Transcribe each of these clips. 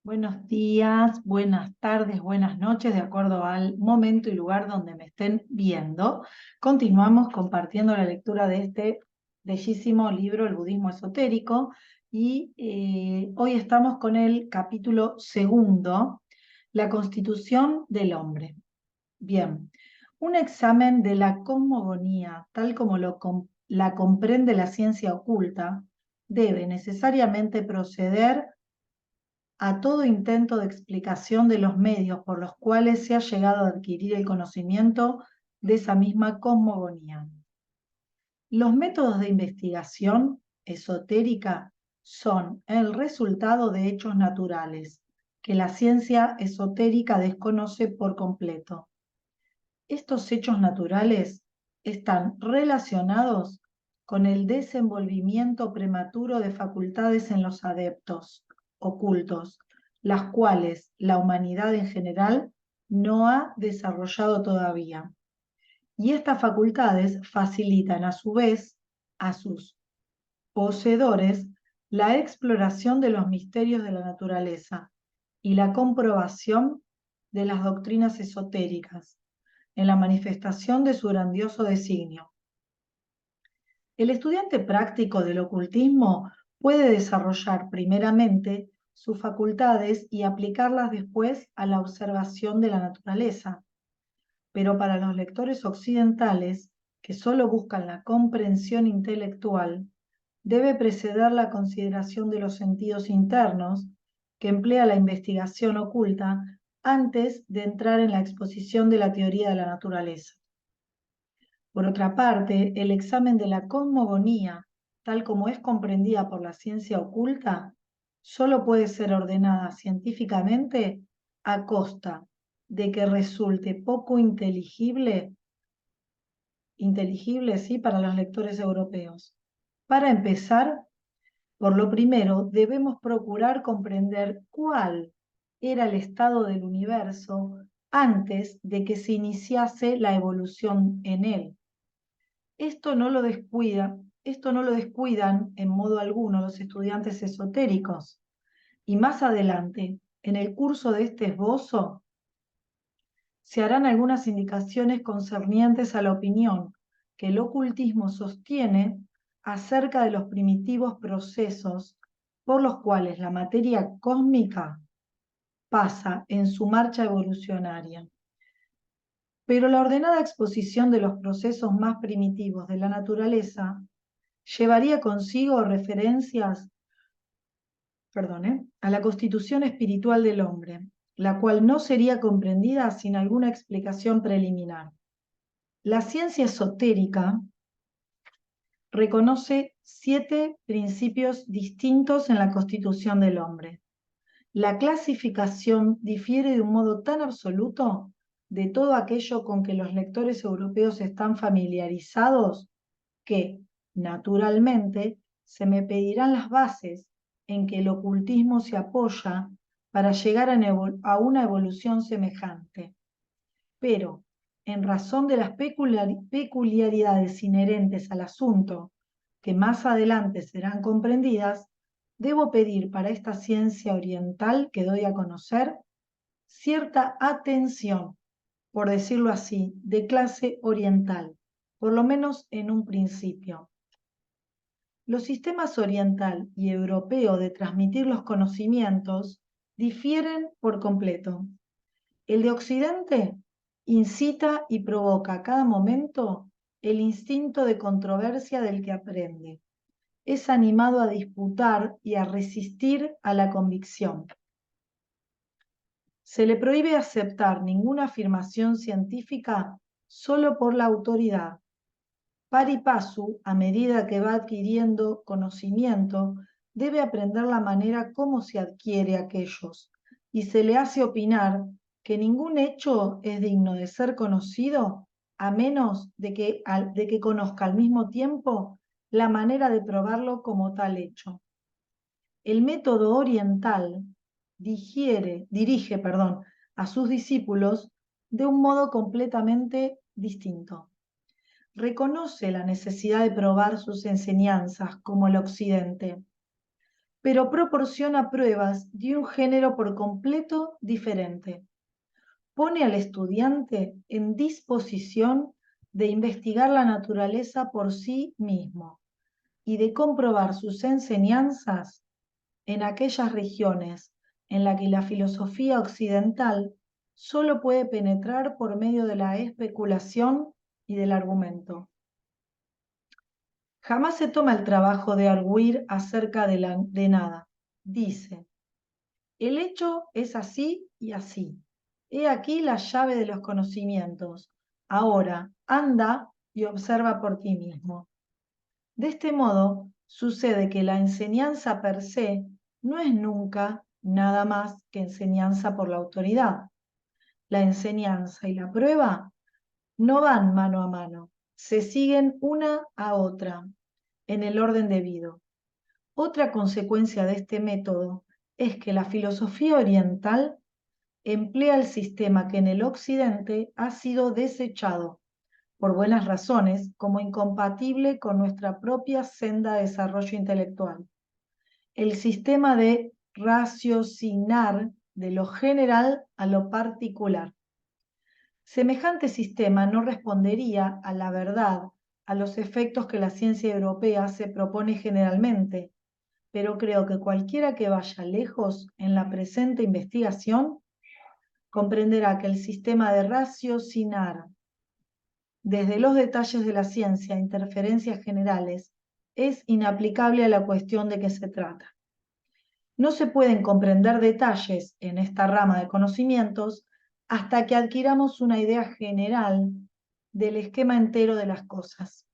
Buenos días, buenas tardes, buenas noches, de acuerdo al momento y lugar donde me estén viendo. Continuamos compartiendo la lectura de este bellísimo libro, El budismo esotérico, y hoy estamos con el capítulo segundo, La constitución del hombre. Bien, un examen de la cosmogonía, tal como la comprende la ciencia oculta, debe necesariamente proceder a todo intento de explicación de los medios por los cuales se ha llegado a adquirir el conocimiento de esa misma cosmogonía. Los métodos de investigación esotérica son el resultado de hechos naturales que la ciencia esotérica desconoce por completo. Estos hechos naturales están relacionados con el desenvolvimiento prematuro de facultades en los adeptos ocultos, las cuales la humanidad en general no ha desarrollado todavía. Y estas facultades facilitan a su vez a sus poseedores la exploración de los misterios de la naturaleza y la comprobación de las doctrinas esotéricas en la manifestación de su grandioso designio. El estudiante práctico del ocultismo puede desarrollar primeramente sus facultades y aplicarlas después a la observación de la naturaleza. Pero para los lectores occidentales, que solo buscan la comprensión intelectual, debe preceder la consideración de los sentidos internos, que emplea la investigación oculta antes de entrar en la exposición de la teoría de la naturaleza. Por otra parte, el examen de la cosmogonía, tal como es comprendida por la ciencia oculta, solo puede ser ordenada científicamente a costa de que resulte poco inteligible sí, para los lectores europeos. Para empezar, por lo primero, debemos procurar comprender cuál era el estado del universo antes de que se iniciase la evolución en él. Esto no lo descuidan en modo alguno los estudiantes esotéricos. Y más adelante, en el curso de este esbozo, se harán algunas indicaciones concernientes a la opinión que el ocultismo sostiene acerca de los primitivos procesos por los cuales la materia cósmica pasa en su marcha evolucionaria. Pero la ordenada exposición de los procesos más primitivos de la naturaleza llevaría consigo referencias, a la constitución espiritual del hombre, la cual no sería comprendida sin alguna explicación preliminar. La ciencia esotérica reconoce 7 principios distintos en la constitución del hombre. La clasificación difiere de un modo tan absoluto de todo aquello con que los lectores europeos están familiarizados que, naturalmente, se me pedirán las bases en que el ocultismo se apoya para llegar a una evolución semejante. Pero, en razón de las peculiaridades inherentes al asunto, que más adelante serán comprendidas, debo pedir para esta ciencia oriental que doy a conocer cierta atención, por decirlo así, de clase oriental, por lo menos en un principio. Los sistemas oriental y europeo de transmitir los conocimientos difieren por completo. El de Occidente incita y provoca a cada momento el instinto de controversia del que aprende. Es animado a disputar y a resistir a la convicción. Se le prohíbe aceptar ninguna afirmación científica solo por la autoridad. Pari passu, a medida que va adquiriendo conocimiento, debe aprender la manera como se adquiere aquellos, y se le hace opinar que ningún hecho es digno de ser conocido a menos de que conozca al mismo tiempo la manera de probarlo como tal hecho. El método oriental dirige a sus discípulos de un modo completamente distinto. Reconoce la necesidad de probar sus enseñanzas como el Occidente, pero proporciona pruebas de un género por completo diferente. Pone al estudiante en disposición de investigar la naturaleza por sí mismo y de comprobar sus enseñanzas en aquellas regiones en las que la filosofía occidental solo puede penetrar por medio de la especulación y del argumento. Jamás se toma el trabajo de argüir acerca de nada. Dice, el hecho es así y así. He aquí la llave de los conocimientos. Ahora, anda y observa por ti mismo. De este modo, sucede que la enseñanza per se no es nunca nada más que enseñanza por la autoridad. La enseñanza y la prueba no van mano a mano, se siguen una a otra en el orden debido. Otra consecuencia de este método es que la filosofía oriental emplea el sistema que en el occidente ha sido desechado, por buenas razones, como incompatible con nuestra propia senda de desarrollo intelectual. El sistema de raciocinar de lo general a lo particular. Semejante sistema no respondería a la verdad, a los efectos que la ciencia europea se propone generalmente, pero creo que cualquiera que vaya lejos en la presente investigación comprenderá que el sistema de raciocinar desde los detalles de la ciencia a interferencias generales es inaplicable a la cuestión de que se trata. No se pueden comprender detalles en esta rama de conocimientos hasta que adquiramos una idea general del esquema entero de las cosas.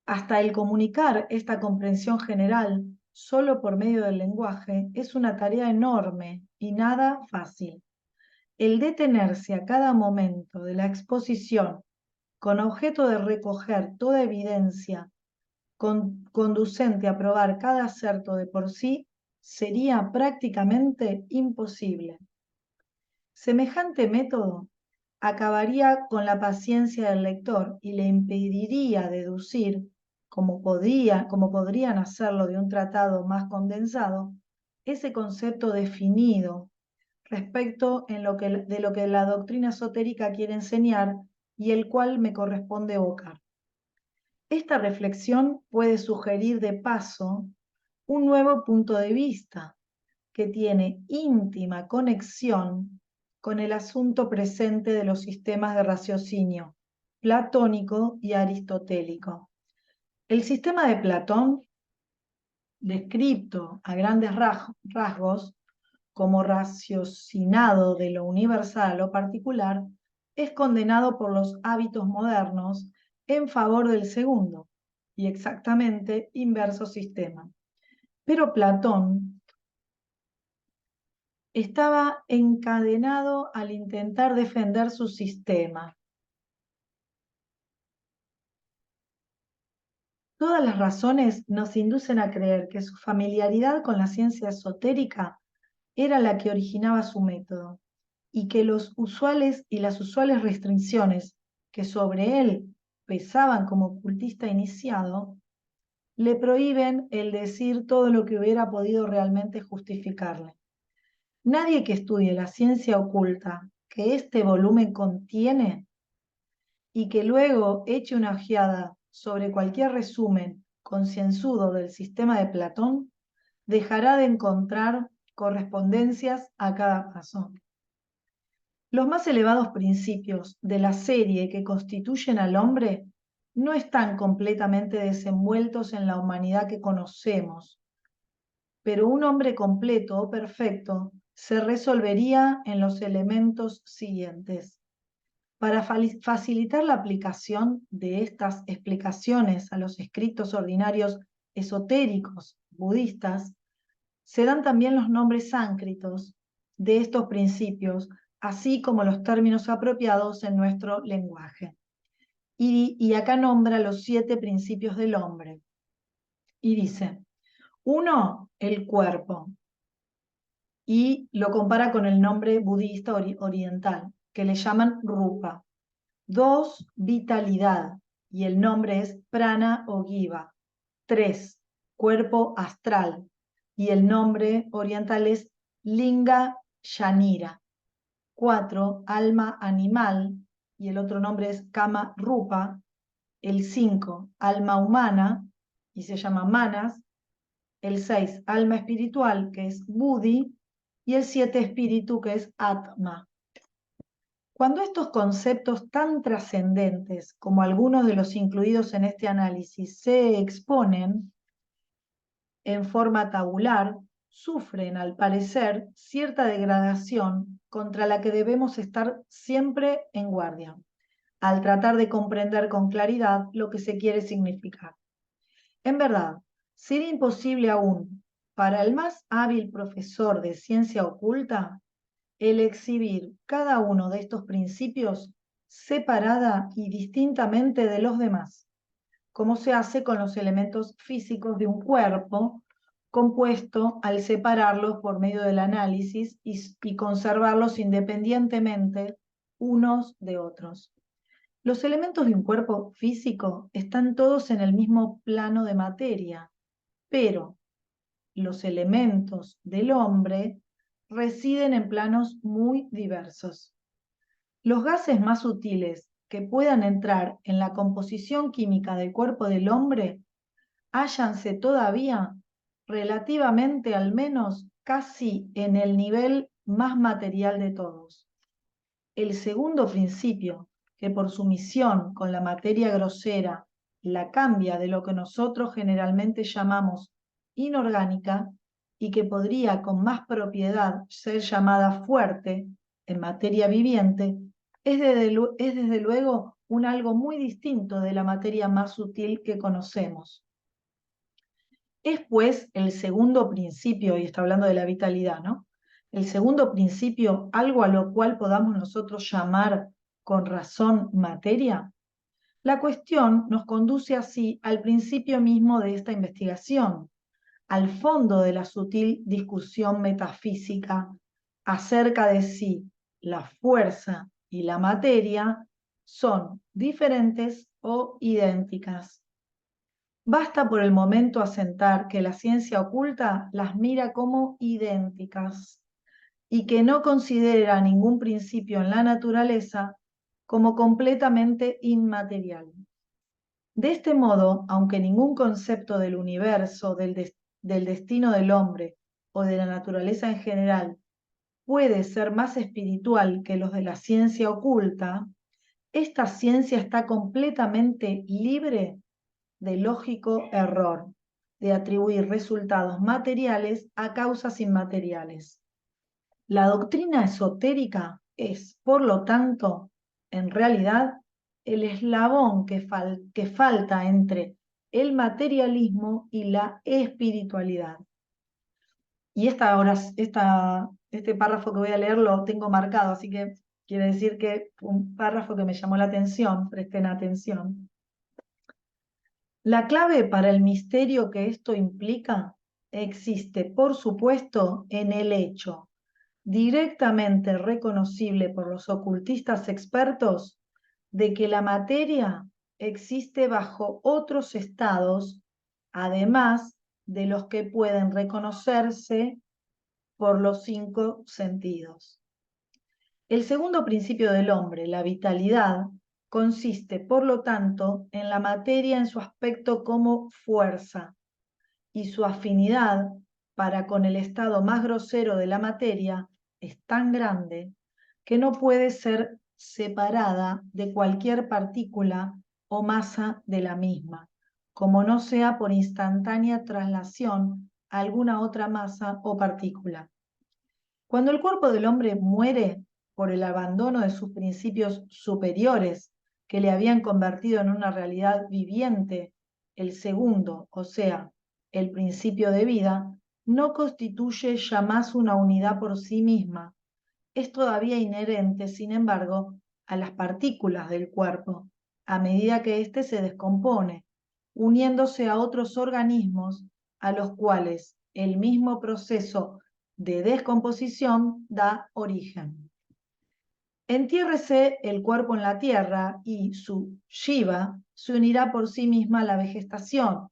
Hasta el comunicar esta comprensión general solo por medio del lenguaje es una tarea enorme y nada fácil. El detenerse a cada momento de la exposición con objeto de recoger toda evidencia conducente a probar cada acerto de por sí sería prácticamente imposible. Semejante método acabaría con la paciencia del lector y le impediría deducir, como podrían hacerlo de un tratado más condensado, ese concepto definido respecto de lo que la doctrina esotérica quiere enseñar y el cual me corresponde evocar. Esta reflexión puede sugerir de paso un nuevo punto de vista que tiene íntima conexión con el asunto presente de los sistemas de raciocinio platónico y aristotélico. El sistema de Platón, descrito a grandes rasgos como raciocinado de lo universal a lo particular, es condenado por los hábitos modernos en favor del segundo y exactamente inverso sistema. Pero Platón estaba encadenado al intentar defender su sistema. Todas las razones nos inducen a creer que su familiaridad con la ciencia esotérica era la que originaba su método, y que las usuales restricciones que sobre él pesaban como ocultista iniciado, le prohíben el decir todo lo que hubiera podido realmente justificarle. Nadie que estudie la ciencia oculta que este volumen contiene y que luego eche una ojeada sobre cualquier resumen concienzudo del sistema de Platón, dejará de encontrar correspondencias a cada paso. Los más elevados principios de la serie que constituyen al hombre no están completamente desenvueltos en la humanidad que conocemos, pero un hombre completo o perfecto se resolvería en los elementos siguientes. Para facilitar la aplicación de estas explicaciones a los escritos ordinarios esotéricos budistas, se dan también los nombres sánscritos de estos principios, así como los términos apropiados en nuestro lenguaje. Y acá nombra los 7 principios del hombre. Y dice, 1, el cuerpo. Y lo compara con el nombre budista oriental, que le llaman rupa. 2, vitalidad. Y el nombre es prana o giva. 3, cuerpo astral, y el nombre oriental es Linga Yanira. 4, alma animal, y el otro nombre es Kama Rupa. El 5, alma humana, y se llama Manas. El 6, alma espiritual, que es Buddhi. Y el 7, espíritu, que es Atma. Cuando estos conceptos tan trascendentes como algunos de los incluidos en este análisis se exponen en forma tabular, sufren, al parecer, cierta degradación contra la que debemos estar siempre en guardia, al tratar de comprender con claridad lo que se quiere significar. En verdad, sería imposible aún para el más hábil profesor de ciencia oculta el exhibir cada uno de estos principios separada y distintamente de los demás, como se hace con los elementos físicos de un cuerpo compuesto al separarlos por medio del análisis y conservarlos independientemente unos de otros. Los elementos de un cuerpo físico están todos en el mismo plano de materia, pero los elementos del hombre residen en planos muy diversos. Los gases más sutiles que puedan entrar en la composición química del cuerpo del hombre hállanse todavía relativamente al menos casi en el nivel más material de todos. El segundo principio, que por su misión con la materia grosera la cambia de lo que nosotros generalmente llamamos inorgánica y que podría con más propiedad ser llamada fuerte en materia viviente, es desde luego un algo muy distinto de la materia más sutil que conocemos. Es pues el segundo principio, y está hablando de la vitalidad, ¿no? El segundo principio, algo a lo cual podamos nosotros llamar con razón materia. La cuestión nos conduce así al principio mismo de esta investigación, al fondo de la sutil discusión metafísica acerca de si la fuerza y la materia son diferentes o idénticas. Basta por el momento asentar que la ciencia oculta las mira como idénticas y que no considera ningún principio en la naturaleza como completamente inmaterial. De este modo, aunque ningún concepto del universo, del destino del hombre o de la naturaleza en general puede ser más espiritual que los de la ciencia oculta, esta ciencia está completamente libre de lógico error, de atribuir resultados materiales a causas inmateriales. La doctrina esotérica es, por lo tanto, en realidad, el eslabón que falta entre el materialismo y la espiritualidad. Y este párrafo que voy a leer lo tengo marcado, así que quiere decir que un párrafo que me llamó la atención, presten atención. La clave para el misterio que esto implica existe, por supuesto, en el hecho, directamente reconocible por los ocultistas expertos, de que la materia existe bajo otros estados, además de los que pueden reconocerse por los 5 sentidos. El segundo principio del hombre, la vitalidad, consiste, por lo tanto, en la materia en su aspecto como fuerza, y su afinidad para con el estado más grosero de la materia es tan grande que no puede ser separada de cualquier partícula o masa de la misma, como no sea por instantánea traslación a alguna otra masa o partícula. Cuando el cuerpo del hombre muere por el abandono de sus principios superiores que le habían convertido en una realidad viviente, el segundo, o sea, el principio de vida, no constituye ya más una unidad por sí misma. Es todavía inherente, sin embargo, a las partículas del cuerpo, a medida que éste se descompone, uniéndose a otros organismos a los cuales el mismo proceso de descomposición da origen. Entiérrese el cuerpo en la tierra y su Shiva se unirá por sí misma a la vegetación,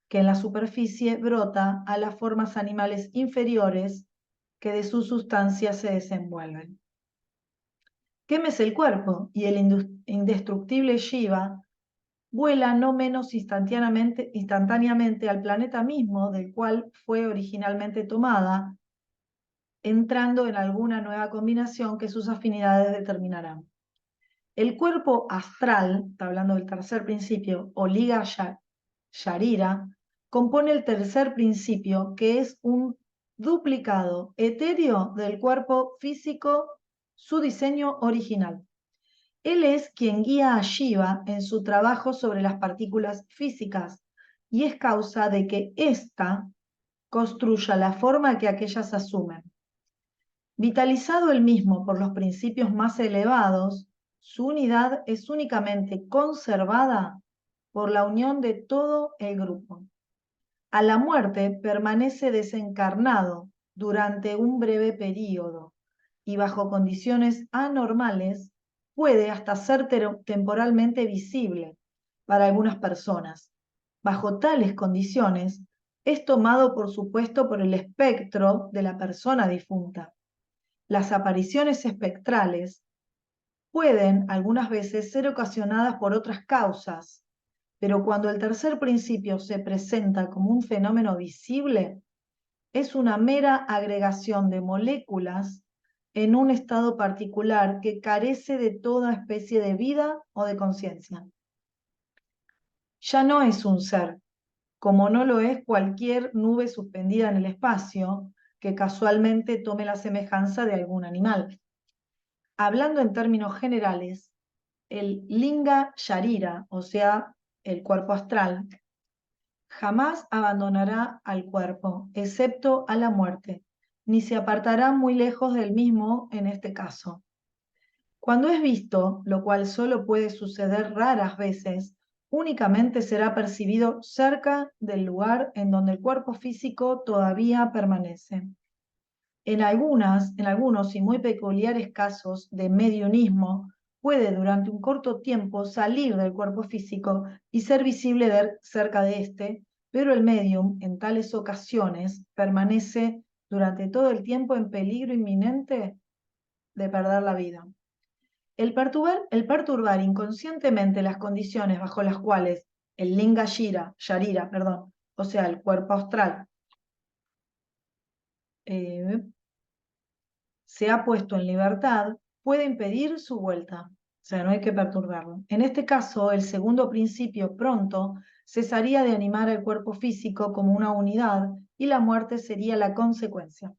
que en la superficie brota a las formas animales inferiores que de su sustancia se desenvuelven. Quemes el cuerpo y el indestructible Shiva vuela no menos instantáneamente al planeta mismo del cual fue originalmente tomada, entrando en alguna nueva combinación que sus afinidades determinarán. El cuerpo astral, está hablando del tercer principio, o Liga Sharira, compone el tercer principio, que es un duplicado etéreo del cuerpo físico, su diseño original. Él es quien guía a Shiva en su trabajo sobre las partículas físicas y es causa de que ésta construya la forma que aquellas asumen. Vitalizado él mismo por los principios más elevados, su unidad es únicamente conservada por la unión de todo el grupo. A la muerte permanece desencarnado durante un breve período y bajo condiciones anormales puede hasta ser temporalmente visible para algunas personas. Bajo tales condiciones es tomado por supuesto por el espectro de la persona difunta. Las apariciones espectrales pueden algunas veces ser ocasionadas por otras causas, pero cuando el tercer principio se presenta como un fenómeno visible, es una mera agregación de moléculas en un estado particular que carece de toda especie de vida o de conciencia. Ya no es un ser, como no lo es cualquier nube suspendida en el espacio que casualmente tome la semejanza de algún animal. Hablando en términos generales, el Linga Sharira, o sea, el cuerpo astral, jamás abandonará al cuerpo, excepto a la muerte, ni se apartará muy lejos del mismo en este caso. Cuando es visto, lo cual solo puede suceder raras veces, únicamente será percibido cerca del lugar en donde el cuerpo físico todavía permanece. En algunos y muy peculiares casos de mediunismo, puede durante un corto tiempo salir del cuerpo físico y ser visible cerca de éste, pero el medium en tales ocasiones permanece durante todo el tiempo en peligro inminente de perder la vida. El perturbar inconscientemente las condiciones bajo las cuales el Linga Sharira, o sea, el cuerpo astral, se ha puesto en libertad, puede impedir su vuelta. O sea, no hay que perturbarlo. En este caso, el segundo principio pronto cesaría de animar al cuerpo físico como una unidad y la muerte sería la consecuencia.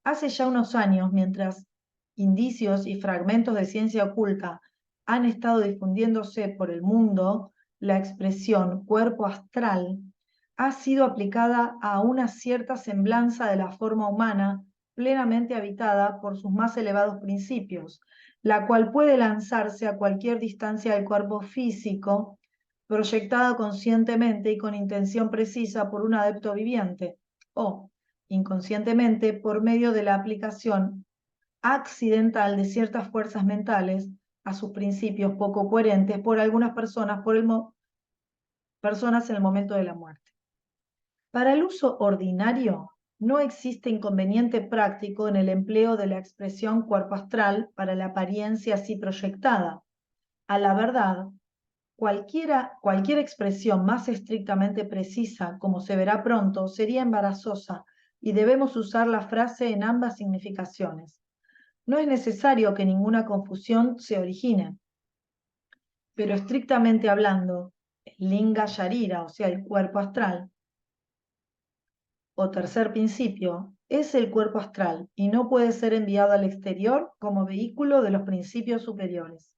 Hace ya unos años, mientras indicios y fragmentos de ciencia oculta han estado difundiéndose por el mundo, la expresión cuerpo astral ha sido aplicada a una cierta semblanza de la forma humana plenamente habitada por sus más elevados principios, la cual puede lanzarse a cualquier distancia del cuerpo físico, proyectada conscientemente y con intención precisa por un adepto viviente, o inconscientemente por medio de la aplicación accidental de ciertas fuerzas mentales a sus principios poco coherentes por algunas personas, personas en el momento de la muerte. Para el uso ordinario, no existe inconveniente práctico en el empleo de la expresión cuerpo astral para la apariencia así proyectada. A la verdad, cualquier expresión más estrictamente precisa, como se verá pronto, sería embarazosa y debemos usar la frase en ambas significaciones. No es necesario que ninguna confusión se origine, pero estrictamente hablando, el Linga Sharira, o sea, el cuerpo astral, o tercer principio, es el cuerpo astral y no puede ser enviado al exterior como vehículo de los principios superiores.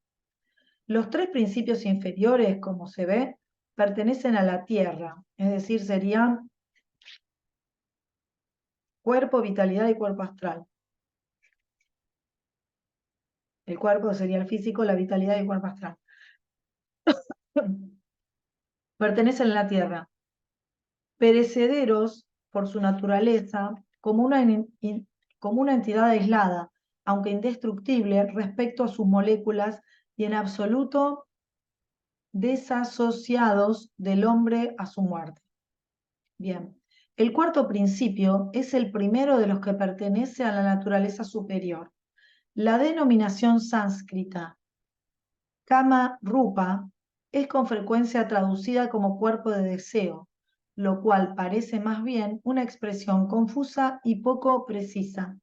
Los tres principios inferiores, como se ve, pertenecen a la tierra, es decir, serían cuerpo, vitalidad y cuerpo astral. El cuerpo sería el físico, la vitalidad y el cuerpo astral. Pertenecen a la tierra, perecederos por su naturaleza, como una entidad aislada, aunque indestructible respecto a sus moléculas y en absoluto desasociados del hombre a su muerte. Bien. El cuarto principio es el primero de los que pertenece a la naturaleza superior. La denominación sánscrita Kama Rupa es con frecuencia traducida como cuerpo de deseo, lo cual parece más bien una expresión confusa y poco precisa.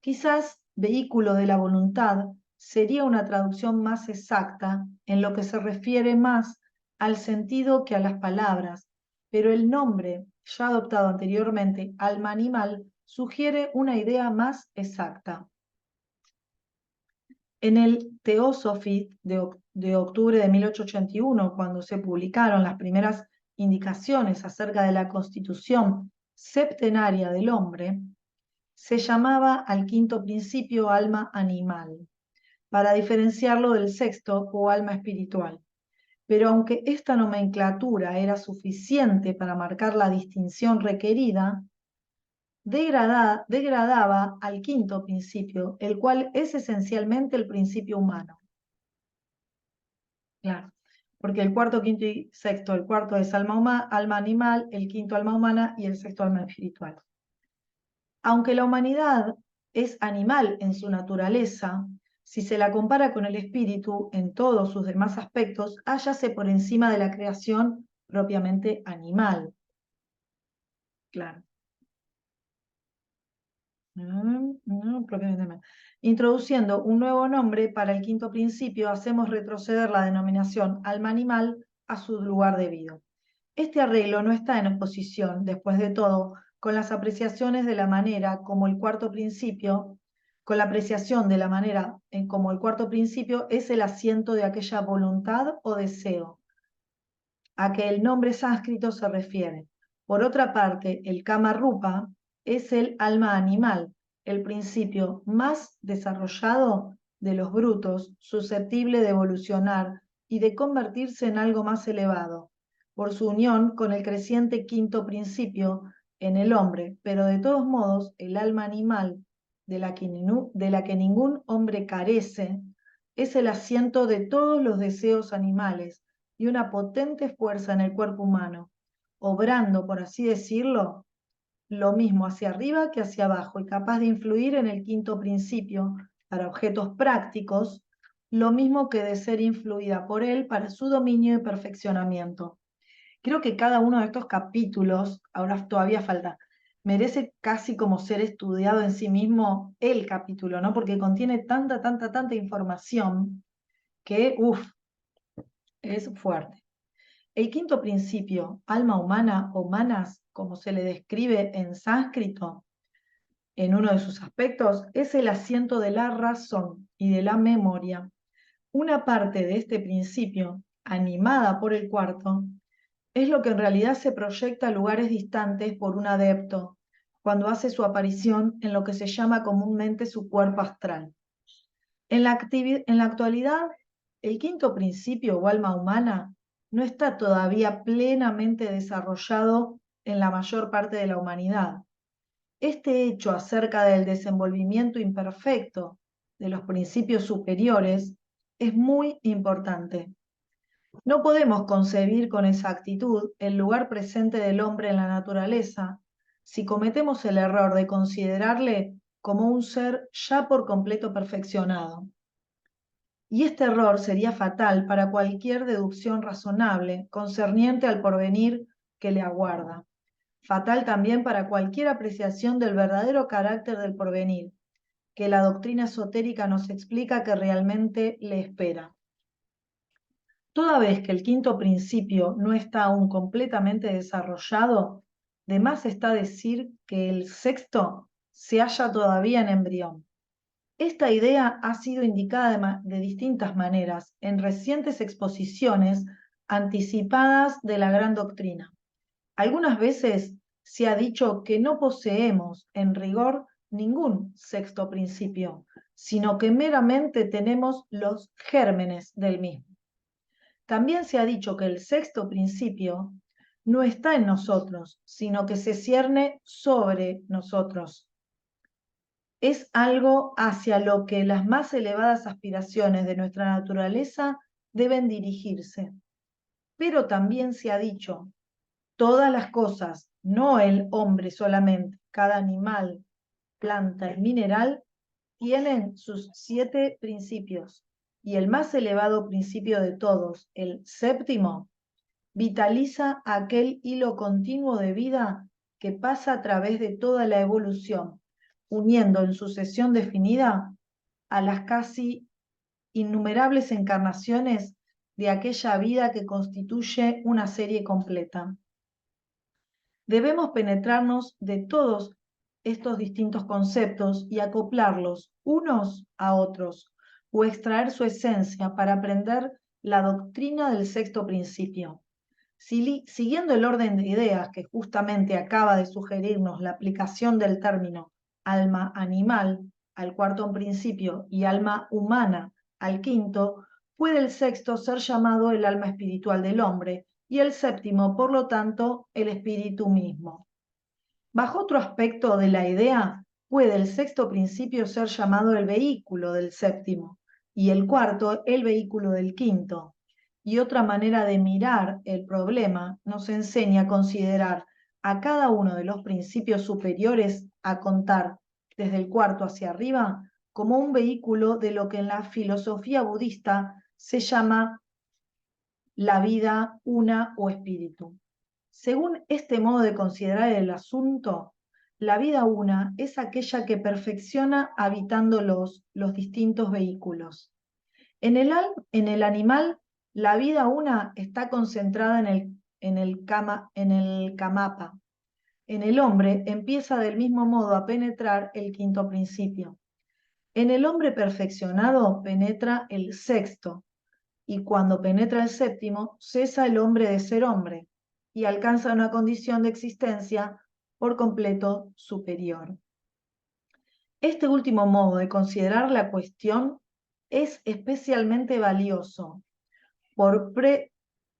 Quizás vehículo de la voluntad sería una traducción más exacta en lo que se refiere más al sentido que a las palabras, pero el nombre, ya adoptado anteriormente, alma animal, sugiere una idea más exacta. En el Theosophy de octubre de 1881, cuando se publicaron las primeras indicaciones acerca de la constitución septenaria del hombre, se llamaba al quinto principio alma animal, para diferenciarlo del sexto o alma espiritual. Pero aunque esta nomenclatura era suficiente para marcar la distinción requerida, degradaba al quinto principio, el cual es esencialmente el principio humano. Claro, porque el cuarto, quinto y sexto, el cuarto es alma animal, el quinto alma humana y el sexto alma espiritual. Aunque la humanidad es animal en su naturaleza, si se la compara con el espíritu en todos sus demás aspectos, hállase por encima de la creación propiamente animal. Claro. Propiamente animal. Introduciendo un nuevo nombre para el quinto principio, hacemos retroceder la denominación alma animal a su lugar debido. Este arreglo no está en oposición, después de todo, con las apreciaciones de la manera como el cuarto principio, con la apreciación de la manera en como el cuarto principio es el asiento de aquella voluntad o deseo a que el nombre sánscrito se refiere. Por otra parte, el Kama Rupa es el alma animal, el principio más desarrollado de los brutos, susceptible de evolucionar y de convertirse en algo más elevado, por su unión con el creciente quinto principio en el hombre, pero de todos modos el alma animal de la que ningún hombre carece, es el asiento de todos los deseos animales y una potente fuerza en el cuerpo humano, obrando, por así decirlo, lo mismo hacia arriba que hacia abajo y capaz de influir en el quinto principio para objetos prácticos, lo mismo que de ser influida por él para su dominio y perfeccionamiento. Creo que cada uno de estos capítulos, ahora todavía falta, merece casi como ser estudiado en sí mismo el capítulo, ¿no? Porque contiene tanta información que, es fuerte. El quinto principio, alma humana o manas, como se le describe en sánscrito, en uno de sus aspectos, es el asiento de la razón y de la memoria. Una parte de este principio, animada por el cuarto, es lo que en realidad se proyecta a lugares distantes por un adepto, cuando hace su aparición en lo que se llama comúnmente su cuerpo astral. En la actualidad, el quinto principio o alma humana no está todavía plenamente desarrollado en la mayor parte de la humanidad. Este hecho acerca del desenvolvimiento imperfecto de los principios superiores es muy importante. No podemos concebir con exactitud el lugar presente del hombre en la naturaleza si cometemos el error de considerarle como un ser ya por completo perfeccionado. Y este error sería fatal para cualquier deducción razonable concerniente al porvenir que le aguarda. Fatal también para cualquier apreciación del verdadero carácter del porvenir, que la doctrina esotérica nos explica que realmente le espera. Toda vez que el quinto principio no está aún completamente desarrollado, de más está decir que el sexto se halla todavía en embrión. Esta idea ha sido indicada de distintas maneras en recientes exposiciones anticipadas de la gran doctrina. Algunas veces se ha dicho que no poseemos, en rigor, ningún sexto principio, sino que meramente tenemos los gérmenes del mismo. También se ha dicho que el sexto principio no está en nosotros, sino que se cierne sobre nosotros. Es algo hacia lo que las más elevadas aspiraciones de nuestra naturaleza deben dirigirse. Pero también se ha dicho, todas las cosas no el hombre solamente. Cada animal, planta y mineral tienen sus 7 principios, y el más elevado principio de todos, el séptimo, vitaliza aquel hilo continuo de vida que pasa a través de toda la evolución, uniendo en sucesión definida a las casi innumerables encarnaciones de aquella vida que constituye una serie completa. Debemos penetrarnos de todos estos distintos conceptos y acoplarlos unos a otros, o extraer su esencia para aprender la doctrina del sexto principio. Siguiendo el orden de ideas que justamente acaba de sugerirnos la aplicación del término alma animal al cuarto principio y alma humana al quinto, puede el sexto ser llamado el alma espiritual del hombre y el séptimo, por lo tanto, el espíritu mismo. Bajo otro aspecto de la idea, puede el sexto principio ser llamado el vehículo del séptimo y el cuarto el vehículo del quinto. Y otra manera de mirar el problema nos enseña a considerar a cada uno de los principios superiores, a contar desde el cuarto hacia arriba, como un vehículo de lo que en la filosofía budista se llama la vida una o espíritu. Según este modo de considerar el asunto, la vida una es aquella que perfecciona habitando los distintos vehículos. En el animal, la vida una está concentrada en el kamapa. En el hombre empieza del mismo modo a penetrar el quinto principio. En el hombre perfeccionado penetra el sexto, y cuando penetra el séptimo, cesa el hombre de ser hombre y alcanza una condición de existencia por completo superior. Este último modo de considerar la cuestión es especialmente valioso por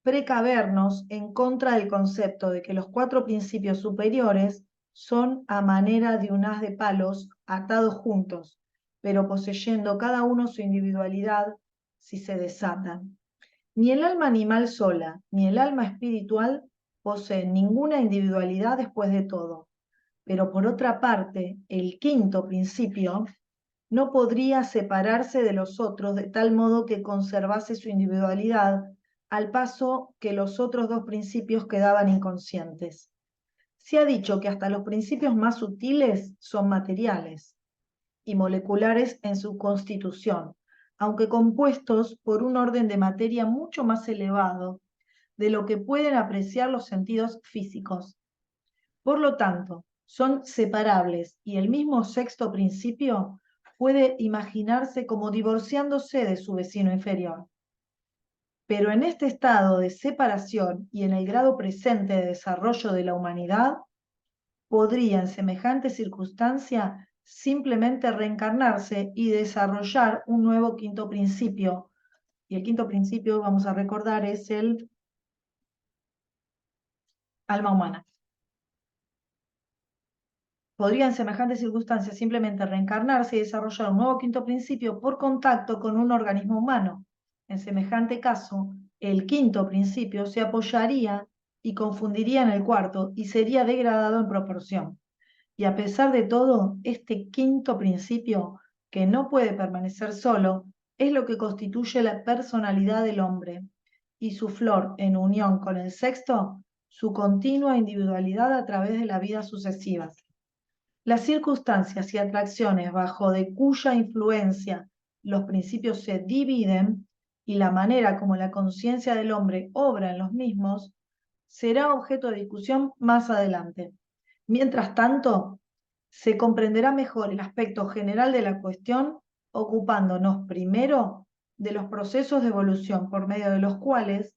precavernos en contra del concepto de que los 4 principios superiores son a manera de un haz de palos atados juntos, pero poseyendo cada uno su individualidad si se desatan. Ni el alma animal sola, ni el alma espiritual poseen ninguna individualidad después de todo. Pero por otra parte, el quinto principio no podría separarse de los otros de tal modo que conservase su individualidad, al paso que los otros 2 principios quedaban inconscientes. Se ha dicho que hasta los principios más sutiles son materiales y moleculares en su constitución, aunque compuestos por un orden de materia mucho más elevado de lo que pueden apreciar los sentidos físicos. Por lo tanto, son separables y el mismo sexto principio puede imaginarse como divorciándose de su vecino inferior. Pero en este estado de separación y en el grado presente de desarrollo de la humanidad, podría en semejante circunstancia simplemente reencarnarse y desarrollar un nuevo quinto principio. Y el quinto principio, vamos a recordar, es el alma humana. Podría en semejantes circunstancias simplemente reencarnarse y desarrollar un nuevo quinto principio por contacto con un organismo humano. En semejante caso, el quinto principio se apoyaría y confundiría en el cuarto y sería degradado en proporción. Y a pesar de todo, este quinto principio, que no puede permanecer solo, es lo que constituye la personalidad del hombre, y su flor, en unión con el sexto, su continua individualidad a través de las vidas sucesivas. Las circunstancias y atracciones bajo de cuya influencia los principios se dividen y la manera como la conciencia del hombre obra en los mismos será objeto de discusión más adelante. Mientras tanto, se comprenderá mejor el aspecto general de la cuestión ocupándonos primero de los procesos de evolución por medio de los cuales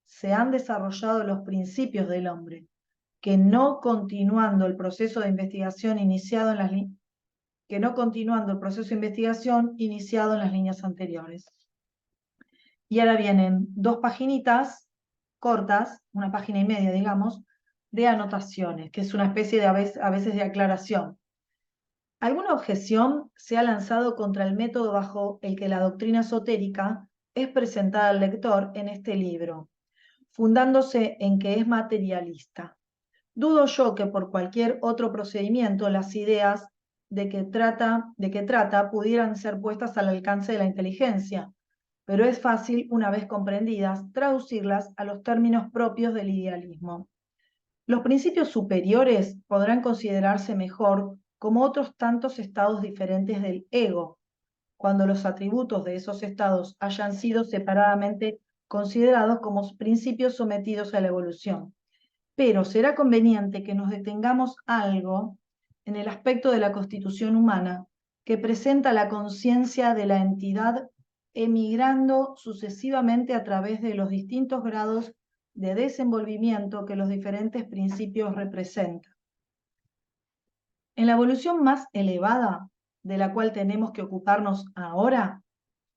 se han desarrollado los principios del hombre, que no continuando el proceso de investigación iniciado en las líneas anteriores. Y ahora vienen 2 paginitas cortas, 1 página y media, digamos, de anotaciones, que es una especie de a veces de aclaración. ¿Alguna objeción se ha lanzado contra el método bajo el que la doctrina esotérica es presentada al lector en este libro, fundándose en que es materialista? Dudo yo que por cualquier otro procedimiento las ideas de que trata pudieran ser puestas al alcance de la inteligencia, pero es fácil, una vez comprendidas, traducirlas a los términos propios del idealismo. Los principios superiores podrán considerarse mejor como otros tantos estados diferentes del ego, cuando los atributos de esos estados hayan sido separadamente considerados como principios sometidos a la evolución. Pero será conveniente que nos detengamos algo en el aspecto de la constitución humana que presenta la conciencia de la entidad emigrando sucesivamente a través de los distintos grados de desenvolvimiento que los diferentes principios representan. En la evolución más elevada, de la cual tenemos que ocuparnos ahora,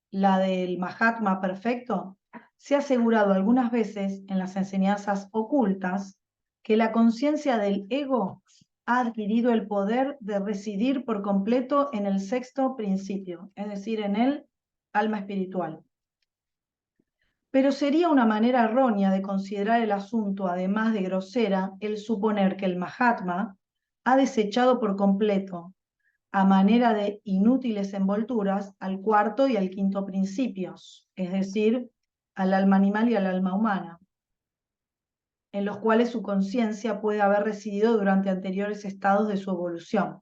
la del Mahatma perfecto, se ha asegurado algunas veces en las enseñanzas ocultas que la conciencia del ego ha adquirido el poder de residir por completo en el sexto principio, es decir, en el alma espiritual. Pero sería una manera errónea de considerar el asunto, además de grosera, el suponer que el Mahatma ha desechado por completo, a manera de inútiles envolturas, al cuarto y al quinto principios, es decir, al alma animal y al alma humana, en los cuales su conciencia puede haber residido durante anteriores estados de su evolución.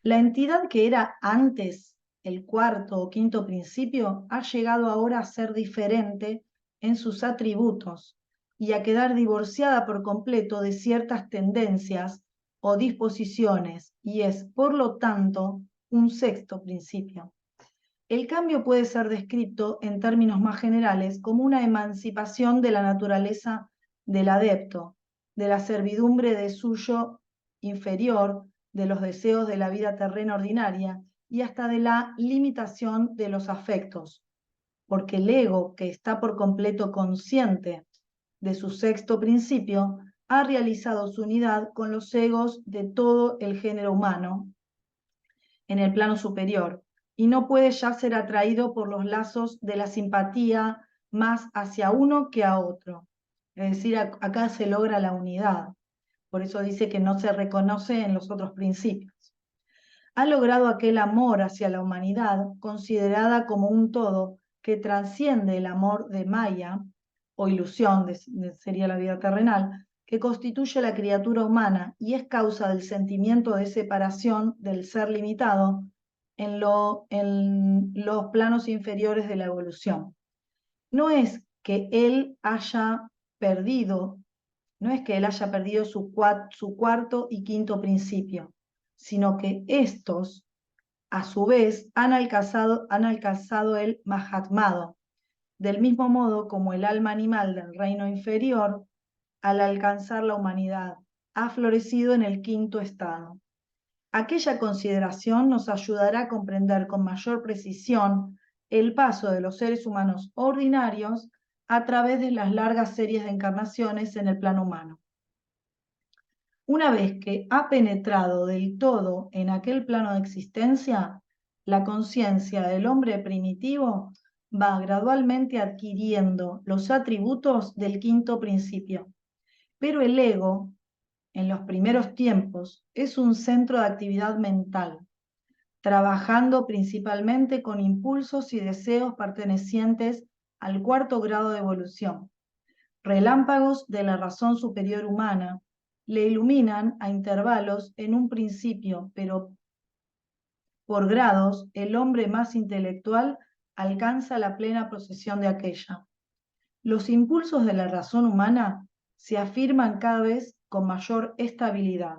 La entidad que era antes el cuarto o quinto principio ha llegado ahora a ser diferente en sus atributos y a quedar divorciada por completo de ciertas tendencias o disposiciones, y es, por lo tanto, un sexto principio. El cambio puede ser descrito en términos más generales como una emancipación de la naturaleza del adepto, de la servidumbre de suyo inferior, de los deseos de la vida terrena ordinaria y hasta de la limitación de los afectos, porque el ego, que está por completo consciente de su sexto principio, ha realizado su unidad con los egos de todo el género humano en el plano superior, y no puede ya ser atraído por los lazos de la simpatía más hacia uno que a otro. Es decir, acá se logra la unidad. Por eso dice que no se reconoce en los otros principios. Ha logrado aquel amor hacia la humanidad, considerada como un todo, que trasciende el amor de Maya, o ilusión, sería la vida terrenal, que constituye la criatura humana y es causa del sentimiento de separación del ser limitado en los planos inferiores de la evolución. No es que él haya perdido, no es que él haya perdido su cuarto y quinto principio, sino que estos, a su vez, han alcanzado el Mahatmado, del mismo modo como el alma animal del reino inferior, al alcanzar la humanidad, ha florecido en el quinto estado. Aquella consideración nos ayudará a comprender con mayor precisión el paso de los seres humanos ordinarios a través de las largas series de encarnaciones en el plano humano. Una vez que ha penetrado del todo en aquel plano de existencia, la conciencia del hombre primitivo va gradualmente adquiriendo los atributos del quinto principio. Pero el ego, en los primeros tiempos, es un centro de actividad mental, trabajando principalmente con impulsos y deseos pertenecientes al cuarto grado de evolución. Relámpagos de la razón superior humana le iluminan a intervalos en un principio, pero por grados el hombre más intelectual alcanza la plena posesión de aquella. Los impulsos de la razón humana se afirman cada vez con mayor estabilidad.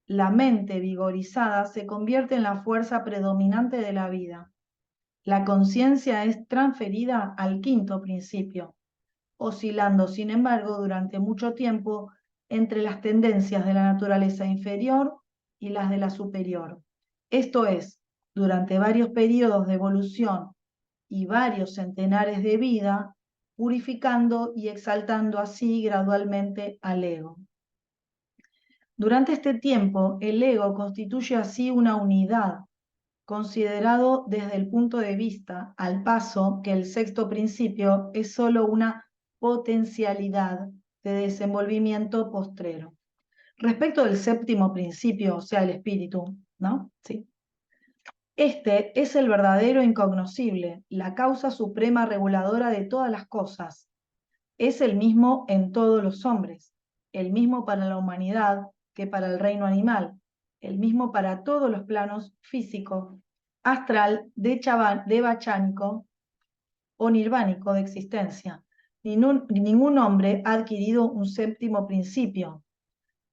La mente vigorizada se convierte en la fuerza predominante de la vida. La conciencia es transferida al quinto principio, oscilando, sin embargo, durante mucho tiempo entre las tendencias de la naturaleza inferior y las de la superior. Esto es, durante varios periodos de evolución y varios centenares de vida, purificando y exaltando así gradualmente al ego. Durante este tiempo, el ego constituye así una unidad, considerado desde el punto de vista, al paso que el sexto principio es sólo una potencialidad de desenvolvimiento postrero. Respecto del séptimo principio, o sea, el espíritu, ¿no? Sí. Este es el verdadero incognoscible, la causa suprema reguladora de todas las cosas. Es el mismo en todos los hombres, el mismo para la humanidad que para el reino animal, el mismo para todos los planos físico, astral, devachánico o nirvánico de existencia. Ningún hombre ha adquirido un séptimo principio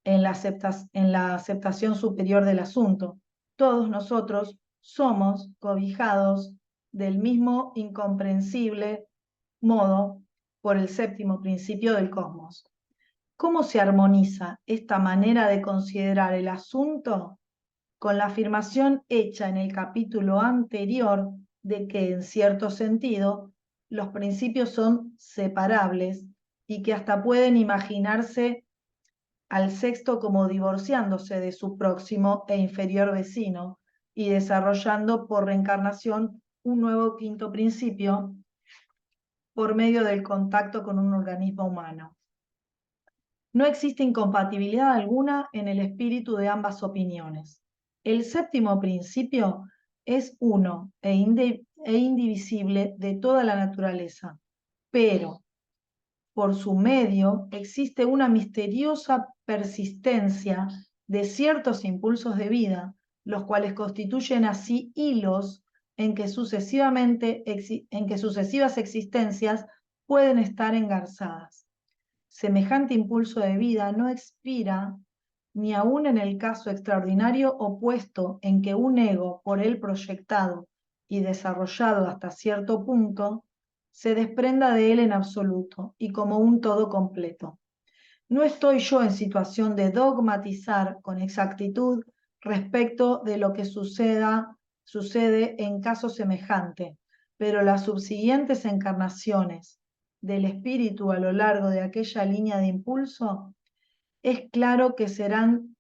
en la aceptación superior del asunto. Todos nosotros somos cobijados del mismo incomprensible modo por el séptimo principio del cosmos. ¿Cómo se armoniza esta manera de considerar el asunto con la afirmación hecha en el capítulo anterior de que, en cierto sentido, los principios son separables y que hasta pueden imaginarse al sexto como divorciándose de su próximo e inferior vecino y desarrollando por reencarnación un nuevo quinto principio por medio del contacto con un organismo humano? No existe incompatibilidad alguna en el espíritu de ambas opiniones. El séptimo principio es uno e indivisible de toda la naturaleza, pero por su medio existe una misteriosa persistencia de ciertos impulsos de vida, los cuales constituyen así hilos en que sucesivas existencias pueden estar engarzadas. Semejante impulso de vida no expira ni aun en el caso extraordinario opuesto en que un ego, por él proyectado y desarrollado hasta cierto punto, se desprenda de él en absoluto y como un todo completo. No estoy yo en situación de dogmatizar con exactitud respecto de lo que sucede en caso semejante, pero las subsiguientes encarnaciones del espíritu a lo largo de aquella línea de impulso es claro que serán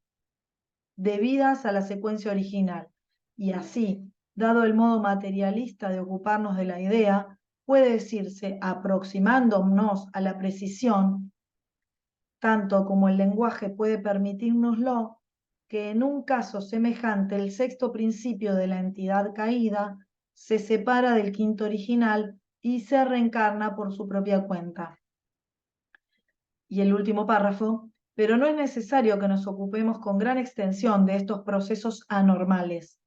debidas a la secuencia original, y así, dado el modo materialista de ocuparnos de la idea, puede decirse, aproximándonos a la precisión, tanto como el lenguaje puede permitírnoslo, que en un caso semejante el sexto principio de la entidad caída se separa del quinto original y se reencarna por su propia cuenta. Y el último párrafo, pero no es necesario que nos ocupemos con gran extensión de estos procesos anormales.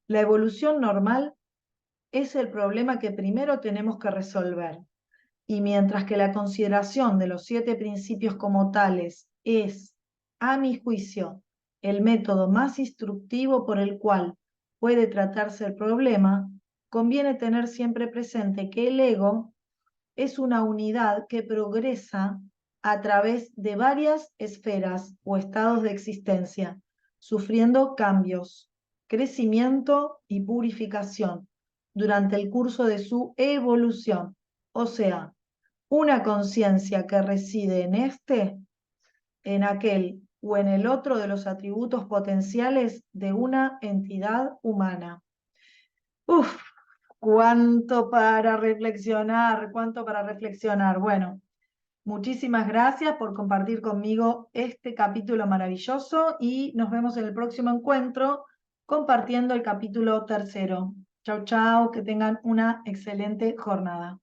La evolución normal es el problema que primero tenemos que resolver. Y mientras que la consideración de los 7 principios como tales es, a mi juicio, el método más instructivo por el cual puede tratarse el problema, conviene tener siempre presente que el ego es una unidad que progresa a través de varias esferas o estados de existencia, sufriendo cambios, crecimiento y purificación durante el curso de su evolución. O sea, una conciencia que reside en este, en aquel o en el otro de los atributos potenciales de una entidad humana. Uf, cuánto para reflexionar, cuánto para reflexionar. Bueno, muchísimas gracias por compartir conmigo este capítulo maravilloso y nos vemos en el próximo encuentro compartiendo el capítulo tercero. Chau, chau, que tengan una excelente jornada.